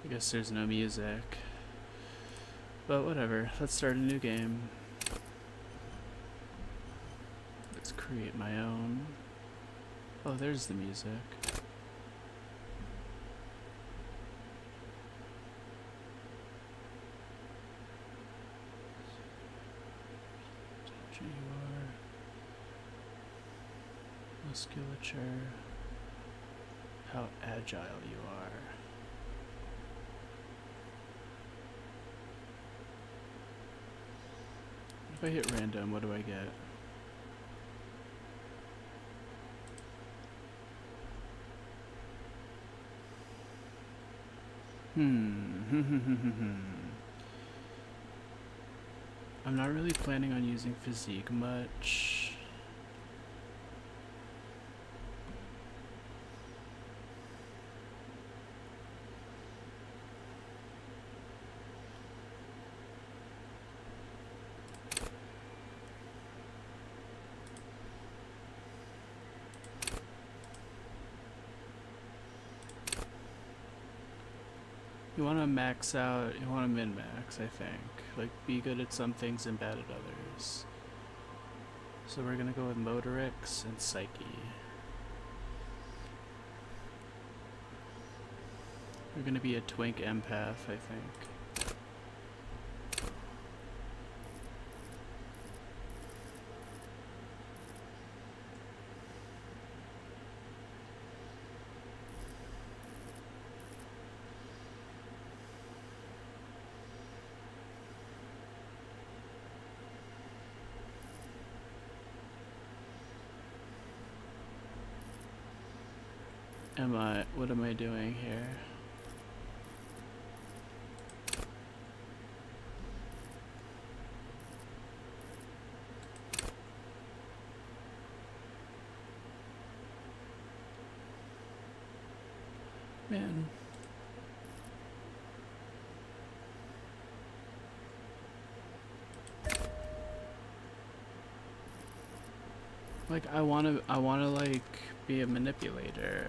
I guess there's no music. But whatever, let's start a new game. Let's create my own. Oh, there's the music. Musculature. How agile you are. If I hit random, what do I get? I'm not really planning on using physique much. You want to max out, you want to min-max, I think. Like, be good at some things and bad at others. So we're gonna go with Motorix and Psyche. We're gonna be a twink empath, I think. What am I doing here? Man. Like, I wanna like, be a manipulator.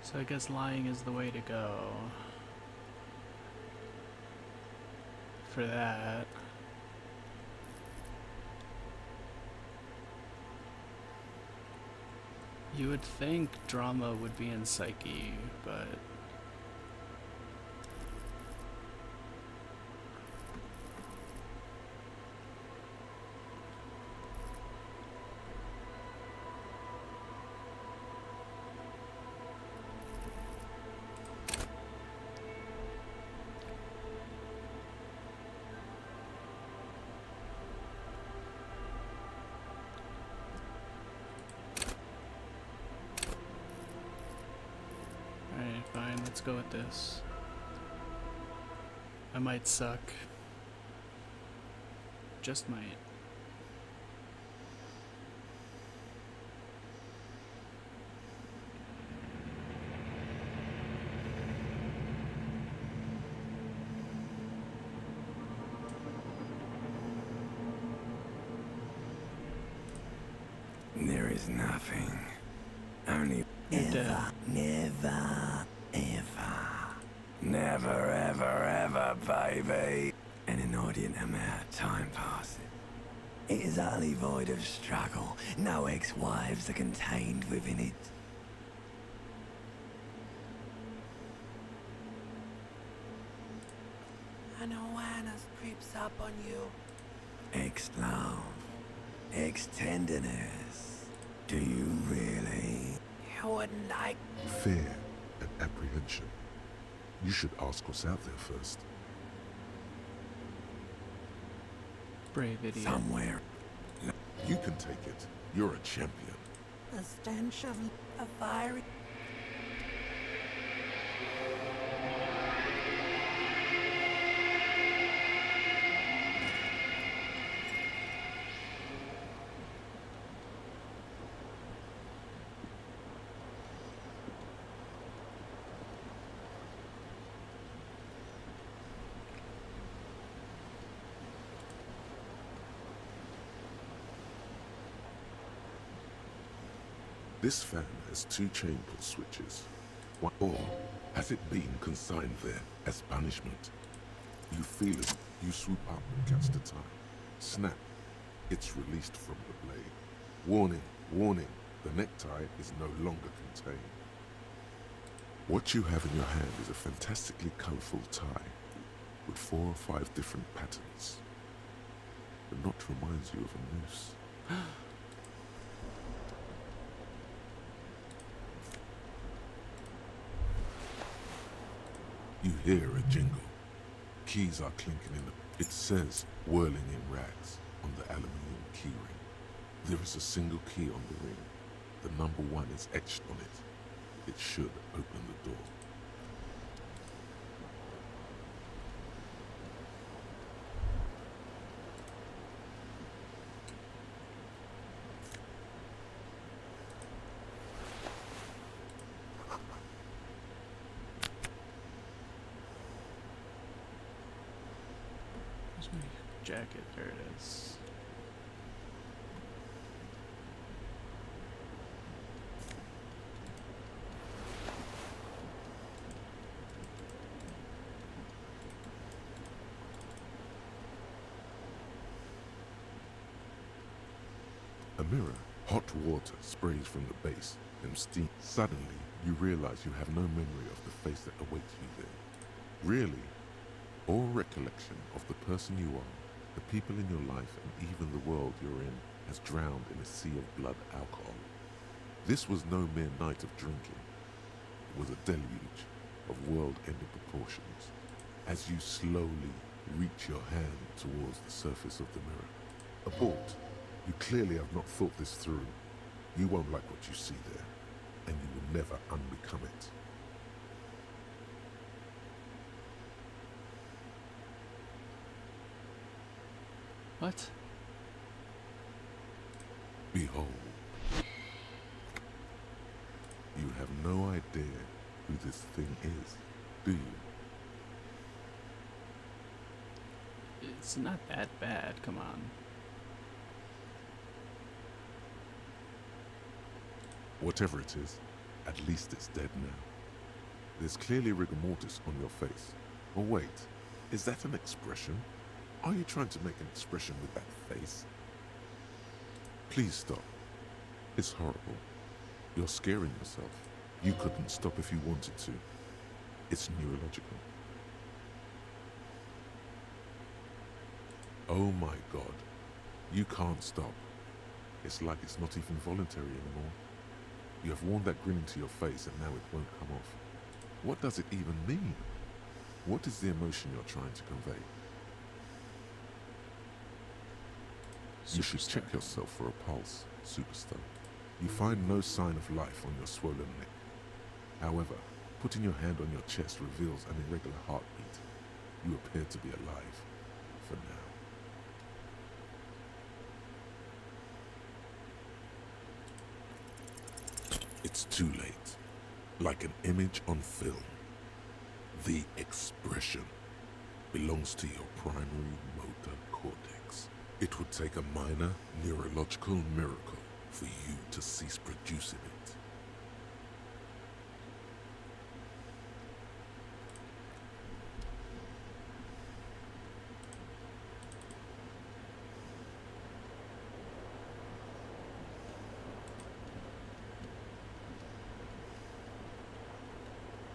So I guess lying is the way to go. For that. You would think drama would be in Psyche, but... Fine, let's go with this. I might suck. Just might. There is nothing. Only Ever, never, ever. Never, ever, ever, baby. An inordinate amount of time passes. It is utterly void of struggle. No ex-wives are contained within it. An awareness creeps up on you. Ex-love. Ex-tenderness. Do you really? You wouldn't like Fear and apprehension. You should ask what's out there first. brave idiot. Somewhere. You can take it. You're a champion. the stench of a fiery... This fan has two chain pull switches. Or has it been consigned there as punishment? You feel it. You swoop up and catch the time. Snap. It's released from the blade. Warning, warning. The necktie is no longer contained. What you have in your hand is a fantastically colorful tie with 4 or 5 different patterns. The knot reminds you of a noose. You hear a jingle. Keys are clinking in the... It says, whirling in rags, on the aluminium key ring. There is a single key on the ring. The number 1 is etched on it. It should open the door. Where's my jacket? There it is. A mirror. Hot water sprays from the base and steam. Suddenly, you realize you have no memory of the face that awaits you there. Really, all recollection of the person you are, the people in your life, and even the world you're in has drowned in a sea of blood alcohol. This was no mere night of drinking. It was a deluge of world-ending proportions. As you slowly reach your hand towards the surface of the mirror. Abort. You clearly have not thought this through. You won't like what you see there, and you will never unbecome it. What? Behold. You have no idea who this thing is, do you? It's not that bad, come on. Whatever it is, at least it's dead now. There's clearly rigor mortis on your face. Oh wait, is that an expression? Are you trying to make an expression with that face? Please stop. It's horrible. You're scaring yourself. You couldn't stop if you wanted to. It's neurological. Oh my God. You can't stop. It's like it's not even voluntary anymore. You have worn that grin into your face and now it won't come off. What does it even mean? What is the emotion you're trying to convey? You should check yourself for a pulse, superstar. You find no sign of life on your swollen neck. However, putting your hand on your chest reveals an irregular heartbeat. You appear to be alive, for now. It's too late. Like an image on film. The expression belongs to your primary motor cortex. It would take a minor neurological miracle for you to cease producing it.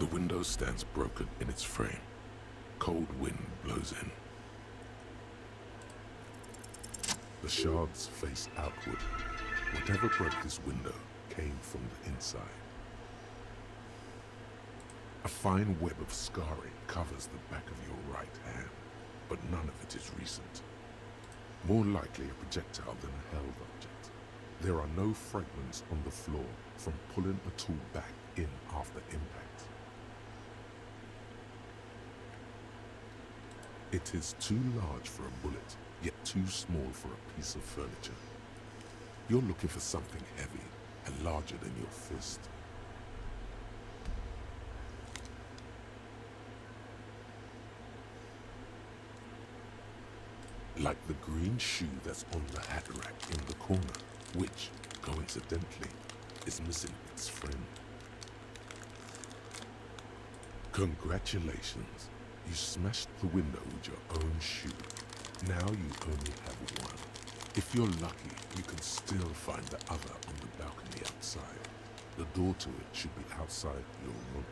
The window stands broken in its frame. Cold wind blows in. The shards face outward. Whatever broke this window came from the inside. A fine web of scarring covers the back of your right hand, but none of it is recent. More likely a projectile than a held object. There are no fragments on the floor from pulling a tool back in after impact. It is too large for a bullet, yet too small for a piece of furniture. You're looking for something heavy and larger than your fist. Like the green shoe that's on the hat rack in the corner, which, coincidentally, is missing its friend. Congratulations. You smashed the window with your own shoe. Now you only have one. If you're lucky, you can still find the other on the balcony outside. The door to it should be outside your room.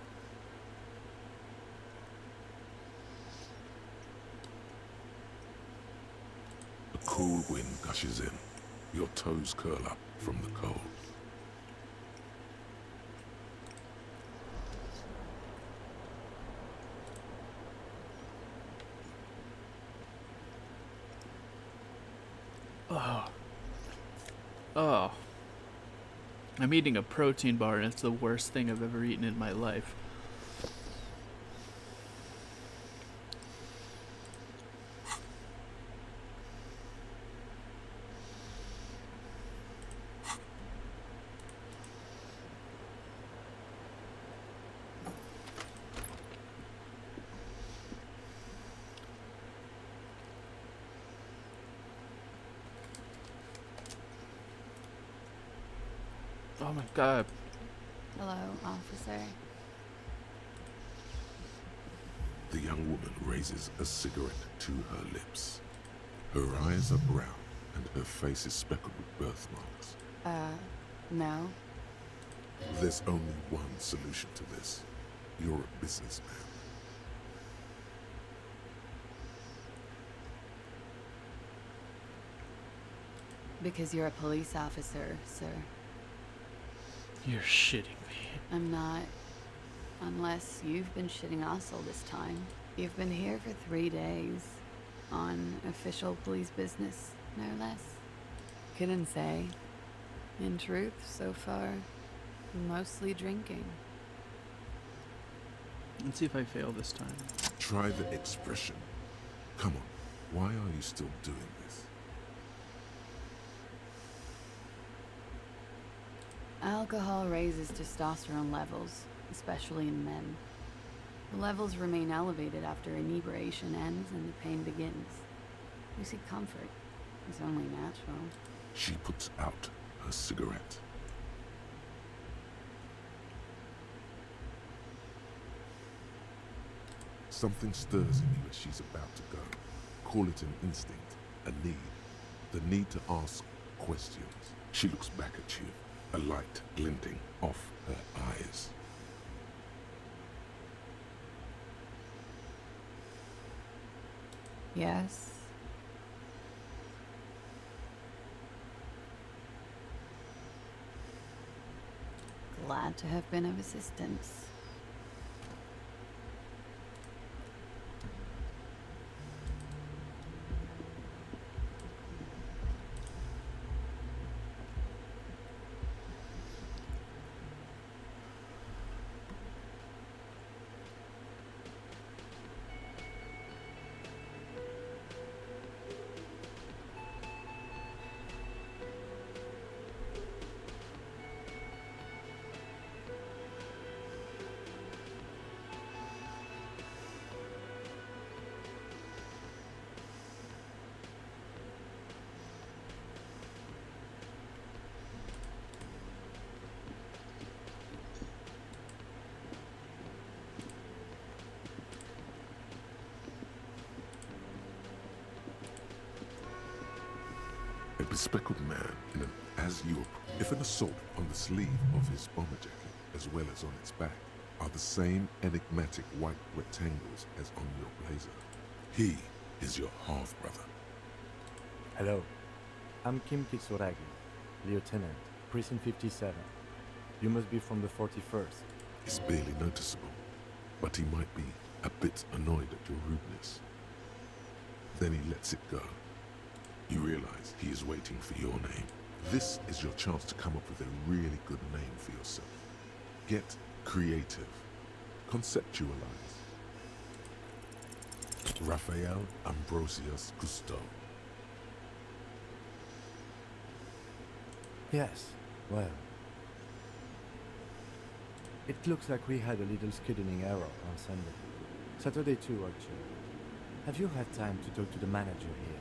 A cool wind gushes in. Your toes curl up from the cold. Oh. I'm eating a protein bar and it's the worst thing I've ever eaten in my life. Oh my god. Hello, officer. The young woman raises a cigarette to her lips. Her eyes are brown and her face is speckled with birthmarks. No. There's only one solution to this. You're a businessman. Because you're a police officer, sir. You're shitting me. I'm not. Unless you've been shitting us all this time. You've been here for 3 days. On official police business, no less. Couldn't say. In truth, so far, mostly drinking. Let's see if I fail this time. Try the expression. Come on, why are you still doing this? Alcohol raises testosterone levels, especially in men. The levels remain elevated after inebriation ends and the pain begins. You seek comfort. It's only natural. She puts out her cigarette. Something stirs in you as she's about to go. Call it an instinct, a need. The need to ask questions. She looks back at you, a light glinting off her eyes. Yes. Glad to have been of assistance. A bespectacled man in an azure, if an assault on the sleeve of his bomber jacket, as well as on its back, are the same enigmatic white rectangles as on your blazer. He is your half-brother. Hello, I'm Kim Kitsuragi, Lieutenant, Precinct 57. You must be from the 41st. It's barely noticeable, but he might be a bit annoyed at your rudeness. Then he lets it go. You realize he is waiting for your name. This is your chance to come up with a really good name for yourself. Get creative. Conceptualize. Raphael Ambrosius Cousteau. Yes, well. It looks like we had a little scheduling error on Sunday. Saturday too, actually. Have you had time to talk to the manager here?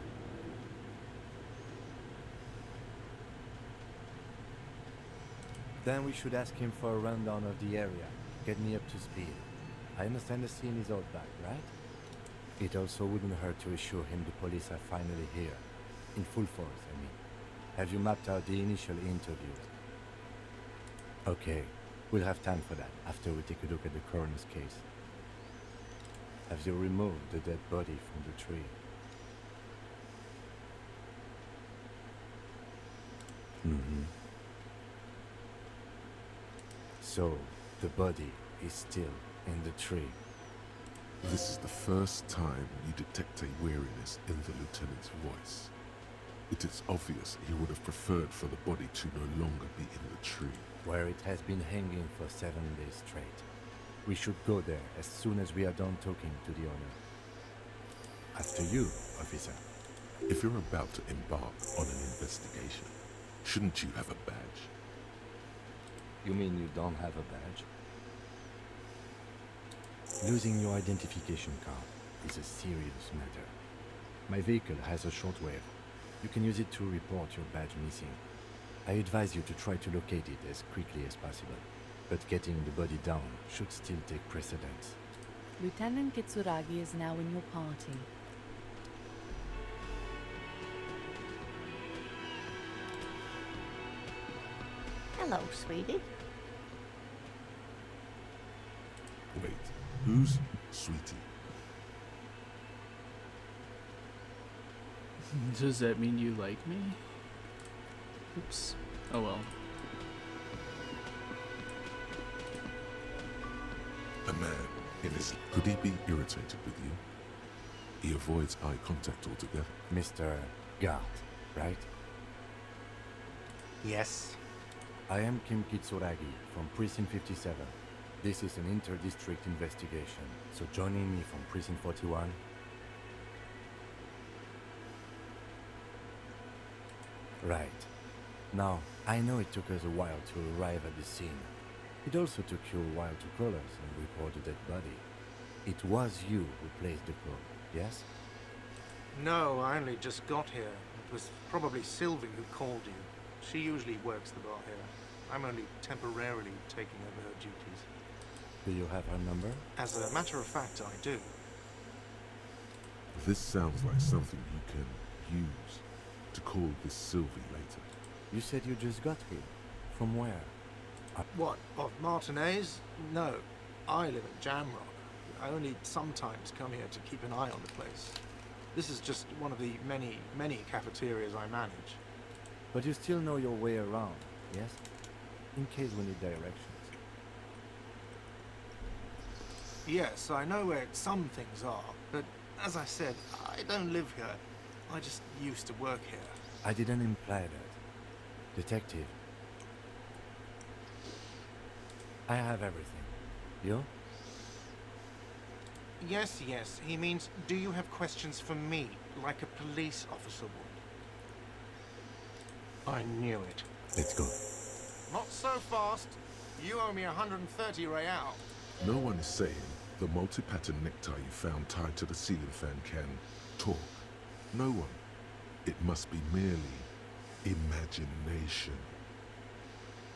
Then we should ask him for a rundown of the area. Get me up to speed. I understand the scene is out back, right? It also wouldn't hurt to assure him the police are finally here. In full force, I mean. Have you mapped out the initial interview? Okay, we'll have time for that after we take a look at the coroner's case. Have you removed the dead body from the tree? Mm-hmm. So, the body is still in the tree. This is the first time you detect a weariness in the lieutenant's voice. It is obvious he would have preferred for the body to no longer be in the tree. Where it has been hanging for 7 days straight. We should go there as soon as we are done talking to the owner. After you, officer. If you're about to embark on an investigation, shouldn't you have a badge? You mean you don't have a badge? Losing your identification card is a serious matter. My vehicle has a shortwave. You can use it to report your badge missing. I advise you to try to locate it as quickly as possible, but getting the body down should still take precedence. Lieutenant Kitsuragi is now in your party. Hello, sweetie. Wait, who's Sweetie? Does that mean you like me? Oops. Oh well. A man in his... Could he be irritated with you? He avoids eye contact altogether. Mr. Gart, right? Yes. I am Kim Kitsuragi from Precinct 57. This is an inter-district investigation, so joining me from Precinct 41... Right. Now, I know it took us a while to arrive at the scene. It also took you a while to call us and report the dead body. It was you who placed the call, yes? No, I only just got here. It was probably Sylvie who called you. She usually works the bar here. I'm only temporarily taking over her duties. Do you have her number? As a matter of fact, I do. This sounds like something you can use to call this Sylvie later. You said you just got here. From where? What, of Martinez? No, I live in Jamrock. I only sometimes come here to keep an eye on the place. This is just one of the many, many cafeterias I manage. But you still know your way around, yes? In case we need directions. Yes, I know where some things are, but as I said, I don't live here. I just used to work here. I didn't imply that. Detective. I have everything. You? Yes, he means, do you have questions for me, like a police officer would? I knew it. Let's go. Not so fast. You owe me 130 real. No one is saying the multi-pattern necktie you found tied to the ceiling fan can talk. No one. It must be merely imagination.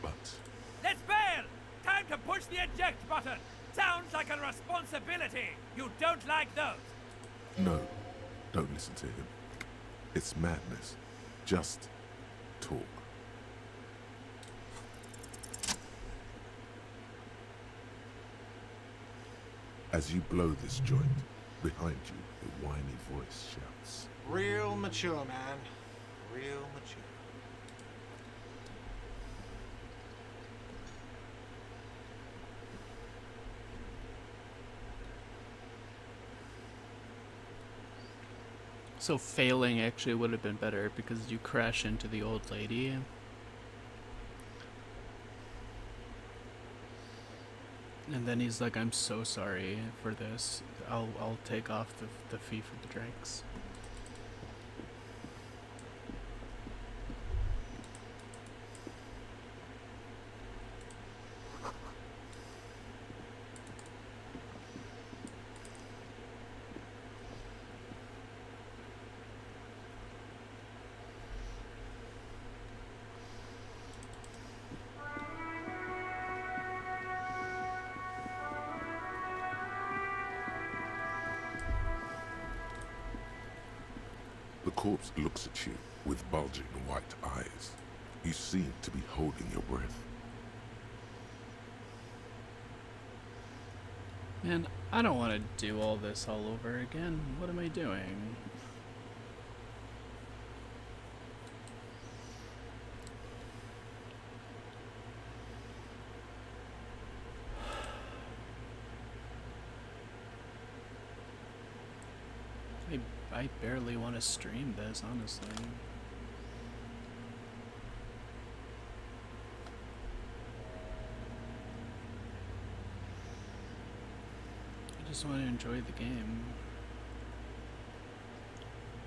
But Let's bail! Time to push the eject button! Sounds like a responsibility! You don't like those! no, don't listen to him. It's madness. Just talk. As you blow this joint, behind you, a whiny voice shouts. Real mature, man. Real mature. So failing actually would have been better because you crash into the old lady. And then he's like, I'm so sorry for this. I'll take off the fee for the drinks. The corpse looks at you with bulging white eyes. You seem to be holding your breath. Man, I don't want to do all this all over again. What am I doing? I barely want to stream this, honestly. I just want to enjoy the game.